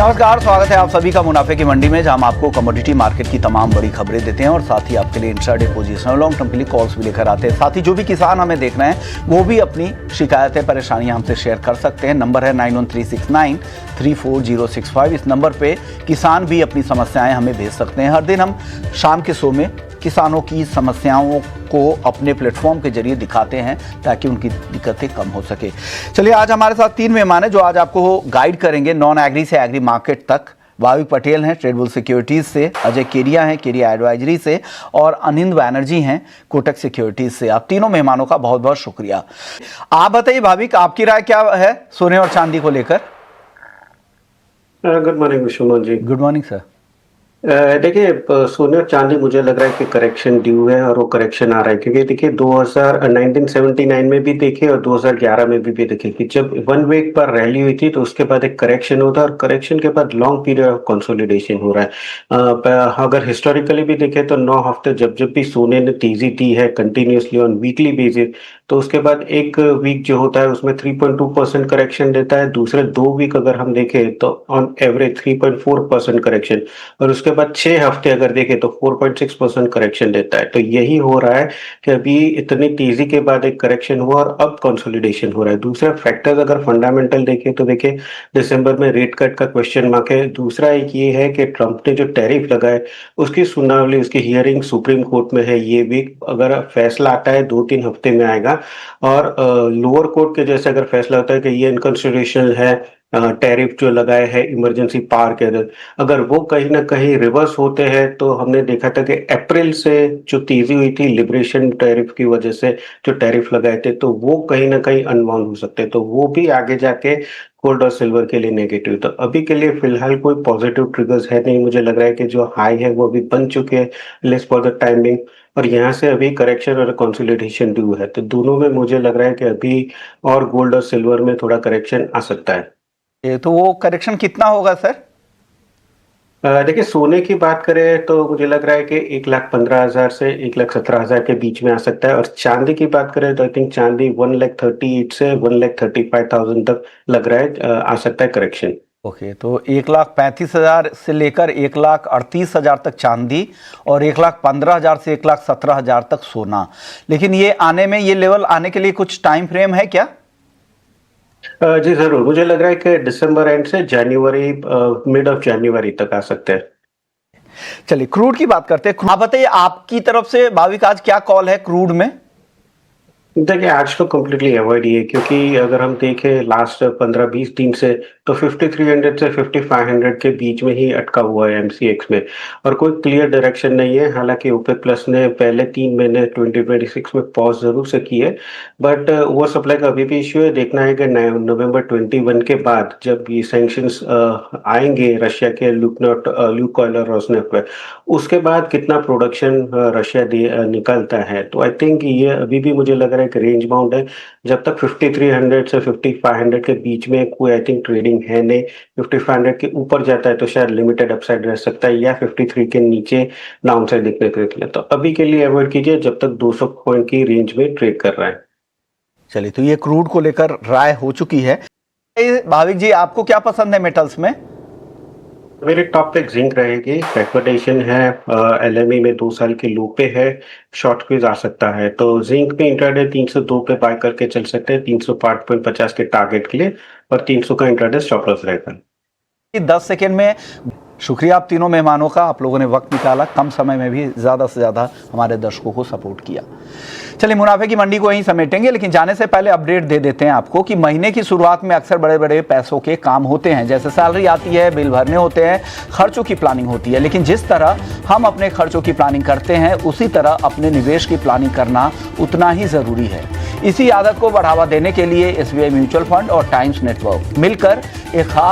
नमस्कार, स्वागत है आप सभी का मुनाफे की मंडी में, जहां हम आपको कमोडिटी मार्केट की तमाम बड़ी खबरें देते हैं और साथ ही आपके लिए इंट्राडे पोजीशन और लॉन्ग टर्म के लिए कॉल्स भी लेकर आते हैं। साथ ही जो भी किसान हमें देख रहे हैं वो भी अपनी शिकायतें परेशानियां हमसे शेयर कर सकते हैं। नंबर है 9136934065। इस नंबर पे किसान भी अपनी समस्याएं हमें भेज सकते हैं। हर दिन हम शाम के शो में किसानों की समस्याओं को अपने प्लेटफॉर्म के जरिए दिखाते हैं ताकि उनकी दिक्कतें कम हो सके। चलिए, आज हमारे साथ 3 मेहमान हैं जो आज आपको गाइड करेंगे नॉन एग्री से एग्री मार्केट तक। भाविक पटेल हैं ट्रेडबुल सिक्योरिटीज से, अजय केरिया हैं केरिया एडवाइजरी से और अनिंद बैनर्जी हैं कोटक सिक्योरिटीज से। आप तीनों मेहमानों का बहुत बहुत शुक्रिया। आप बताइए भाविक, आपकी राय क्या है सोने और चांदी को लेकर? Good morning Vishwanath ji. Good morning sir. देखिए, सोने और चांदी मुझे लग रहा है कि करेक्शन ड्यू है और वो करेक्शन आ रहा है, क्योंकि देखिए 1979 में भी देखे और 2011 में भी देखे कि जब 1 वीक पर रैली हुई थी तो उसके बाद एक करेक्शन होता है और करेक्शन के बाद लॉन्ग पीरियड ऑफ कंसोलिडेशन हो रहा है। अगर हिस्टोरिकली भी देखें तो 9 हफ्ते जब भी सोने ने तेजी दी है कंटिन्यूसली ऑन वीकली बेसिस, तो उसके बाद एक वीक जो होता है उसमें 3.2% करेक्शन देता है। दूसरे 2 वीक अगर हम देखें तो ऑन एवरेज 3.4% करेक्शन, और उसके बाद 6 हफ्ते अगर देखें तो 4.6% करेक्शन देता है। तो यही हो रहा है कि अभी इतनी तेजी के बाद एक करेक्शन हुआ और अब कंसोलिडेशन हो रहा है। दूसरे फैक्टर्स अगर फंडामेंटल देखें तो देखिए दिसंबर में रेट कट का क्वेश्चन मार्क है। दूसरा एक ये है कि ट्रंप ने जो टैरिफ लगाए उसकी सुनवाई, उसकी हियरिंग सुप्रीम कोर्ट में है। ये वीक अगर फैसला आता है 2-3 हफ्ते में आएगा, और लोअर कोर्ट के जैसे अगर फैसला होता है कि ये अनकॉन्स्टिट्यूशनल है, टैरिफ जो लगाए है इमरजेंसी पावर के अंदर, अगर वो कहीं ना कहीं रिवर्स होते हैं तो हमने देखा था कि अप्रैल से जो तेजी हुई थी लिबरेशन टैरिफ की वजह से जो टैरिफ लगाए थे, तो वो कहीं ना कहीं अनबाउंड हो सकते हैं। तो वो भी आगे जाके गोल्ड और सिल्वर के लिए नेगेटिव। तो अभी के लिए फिलहाल कोई पॉजिटिव ट्रिगर्स है नहीं। मुझे लग रहा है कि जो हाई है वो अभी बन चुके हैं लेस फॉर द टाइमिंग, और यहाँ से अभी करेक्शन और कंसोलिडेशन ड्यू है। तो दोनों में मुझे लग रहा है कि अभी और गोल्ड और सिल्वर में थोड़ा करेक्शन आ सकता है। तो वो करेक्शन कितना होगा सर? देखिए, सोने की बात करें तो मुझे लग रहा है कि 1,15,000 से 1,17,000 के बीच में आ सकता है, और चांदी की बात करें तो आई थिंक चांदी 1,38,000 से 1,35,000 तक लग रहा है आ सकता है करेक्शन। ओके, तो 1,35,000 से लेकर 1,38,000 तक चांदी और 1,15,000 से 1,17,000 तक सोना। लेकिन ये आने में, ये लेवल आने के लिए कुछ टाइम फ्रेम है क्या? जी जरूर, मुझे लग रहा है कि दिसंबर एंड से जनवरी, मिड ऑफ जनवरी तक आ सकते हैं। चलिए, क्रूड की बात करते हैं। आप बताइए, आपकी तरफ से भाविक आज क्या कॉल है क्रूड में? देखिए, आज तो कम्प्लीटली अवॉइड ही है, क्योंकि अगर हम देखें लास्ट 15-20 दिन से तो 5300 से 5500 के बीच में ही अटका हुआ है एमसीएक्स में, और कोई क्लियर डायरेक्शन नहीं है। हालांकि ओपेक प्लस ने पहले 3 महीने 2026 में पॉज जरूर से की है, बट वो सप्लाई का अभी भी इश्यू है। देखना है कि नवंबर 21 के बाद जब ये सैंक्शंस आएंगे रशिया के लुकोइल और रोसनेफ्ट पे, उसके बाद कितना प्रोडक्शन रशिया निकलता है। तो आई थिंक ये अभी भी मुझे लग रहा है कि रेंज बाउंड है। जब तक 5300 से 5500 के बीच में कोई आई थिंक ट्रेडिंग है नहीं। 5500 के ऊपर जाता है तो शायद लिमिटेड अपसाइड रह सकता है, या 53 के नीचे डाउनसाइड दिखने को मिले। तो अभी के लिए अवॉइड कीजिए जब तक 200 पॉइंट की रेंज में ट्रेड कर रहा है। चलिए, तो ये क्रूड को लेकर राय हो चुकी है। भाविक जी, आपको क्या पसंद है मेटल्स में? मेरे टॉप पे जिंक रहेगी, बैकवर्डेशन है, एलएमई में 2 साल के लो पे है, शॉर्ट स्क्वीज आ सकता है। तो जिंक पे इंट्राडे 302 पे बाय करके चल सकते हैं 305.50 के टारगेट के लिए, और 300 का इंट्राडे स्टॉप लॉस रहेगा। 10 सेकेंड में। शुक्रिया आप तीनों मेहमानों का, आप लोगों ने वक्त निकाला, कम समय में भी ज़्यादा से ज़्यादा हमारे दर्शकों को सपोर्ट किया। चलिए, मुनाफे की मंडी को यहीं समेटेंगे, लेकिन जाने से पहले अपडेट दे देते हैं आपको कि महीने की शुरुआत में अक्सर बड़े बड़े पैसों के काम होते हैं, जैसे सैलरी आती है, बिल भरने होते हैं, खर्चों की प्लानिंग होती है। लेकिन जिस तरह हम अपने खर्चों की प्लानिंग करते हैं उसी तरह अपने निवेश की प्लानिंग करना उतना ही ज़रूरी है। इसी आदत को बढ़ावा देने के लिए एसबीआई म्यूचुअल फंड और टाइम्स नेटवर्क मिलकर एक खास